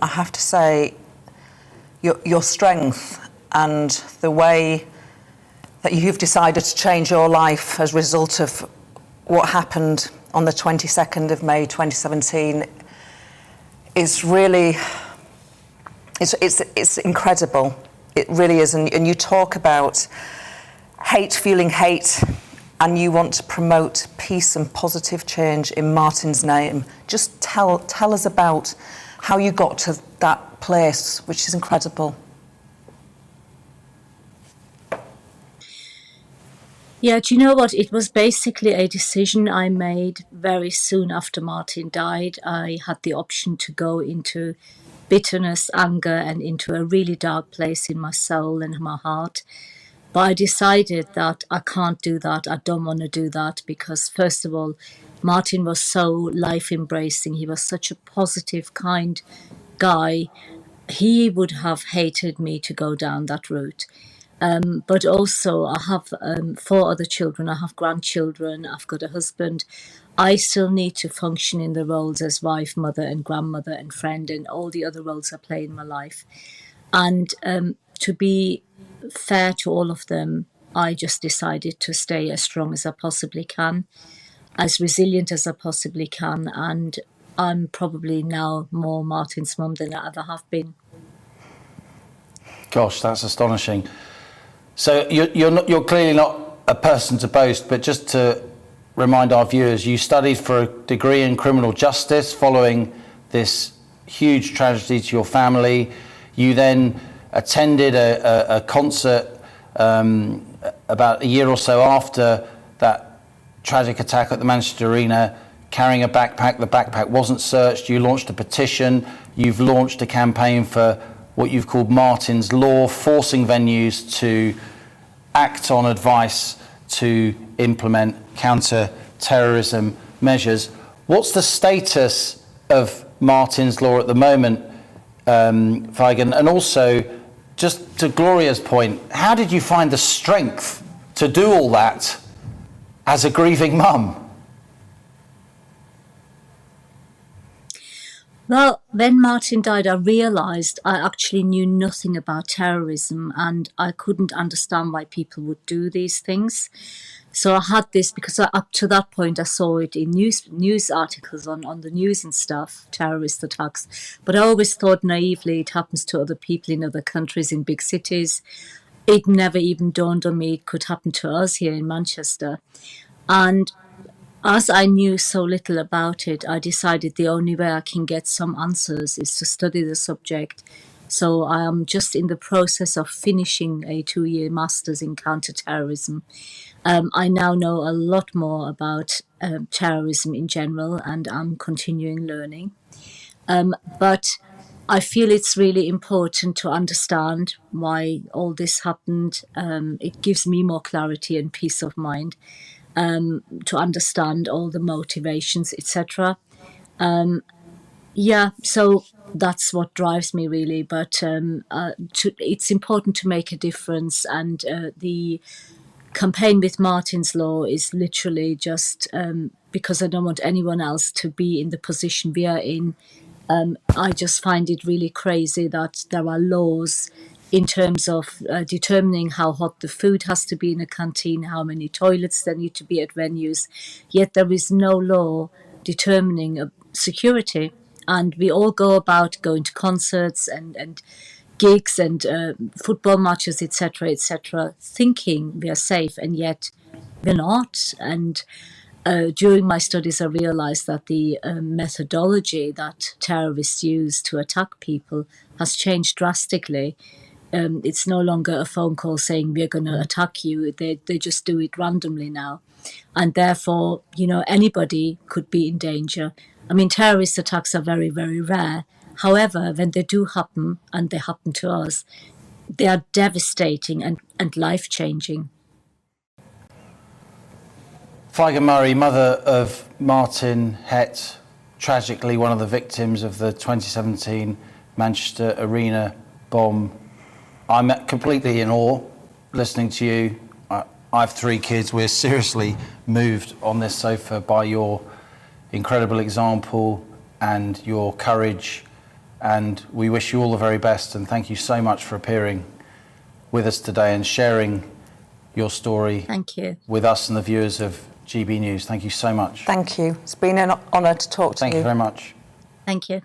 I have to say, your strength and the way that you've decided to change your life as a result of what happened on the 22nd of May 2017 is really, it's incredible. It really is. And you talk about feeling hate, and you want to promote peace and positive change in Martyn's name. Just tell us about how you got to that place, which is incredible. Yeah, do you know what? It was basically a decision I made very soon after Martyn died. I had the option to go into bitterness, anger, and into a really dark place in my soul and my heart. But I decided that I can't do that. I don't want to do that because, first of all, Martyn was so life-embracing. He was such a positive, kind guy. He would have hated me to go down that route. But also, I have 4 other children. I have grandchildren. I've got a husband. I still need to function in the roles as wife, mother, and grandmother, and friend, and all the other roles I play in my life. And to be fair to all of them, I just decided to stay as strong as I possibly can, as resilient as I possibly can, and I'm probably now more Martyn's mum than I ever have been. Gosh, that's astonishing. So you're clearly not a person to boast, but just to remind our viewers, you studied for a degree in criminal justice following this huge tragedy to your family. You then attended a concert about a year or so after that tragic attack at the Manchester Arena, carrying a backpack. The backpack wasn't searched. You launched a petition. You've launched a campaign for what you've called Martyn's Law, forcing venues to act on advice to implement counter-terrorism measures. What's the status of Martyn's Law at the moment, Figen? And also, just to Gloria's point, how did you find the strength to do all that as a grieving mum? Well, when Martyn died, I realised I actually knew nothing about terrorism, and I couldn't understand why people would do these things. So I had this, because up to that point I saw it in news articles on the news and stuff, terrorist attacks. But I always thought naively it happens to other people in other countries, in big cities. It never even dawned on me it could happen to us here in Manchester. And as I knew so little about it, I decided the only way I can get some answers is to study the subject. So I am just in the process of finishing a 2-year master's in counter-terrorism. I now know a lot more about terrorism in general, and I'm continuing learning. But I feel it's really important to understand why all this happened. It gives me more clarity and peace of mind. To understand all the motivations, etc. So that's what drives me really. But it's important to make a difference, and the campaign with Martyn's Law is literally just because I don't want anyone else to be in the position we are in. I just find it really crazy that there are laws in terms of determining how hot the food has to be in a canteen, how many toilets there need to be at venues, yet there is no law determining security. And we all go about going to concerts and gigs and football matches, etc., thinking we are safe, and yet we're not. And during my studies, I realized that the methodology that terrorists use to attack people has changed drastically. It's no longer a phone call saying we're going to attack you. They just do it randomly now. And therefore, anybody could be in danger. I mean, terrorist attacks are very, very rare. However, when they do happen, and they happen to us, they are devastating and life-changing. Figen Murray, mother of Martyn Hett, tragically one of the victims of the 2017 Manchester Arena bomb. I'm completely in awe listening to you. I have 3 kids. We're seriously moved on this sofa by your incredible example and your courage and we wish you all the very best, and thank you so much for appearing with us today and sharing your story Thank you. with us and the viewers of GB News. Thank you so much. Thank you. It's been an honour to talk to you. Thank you very much. Thank you.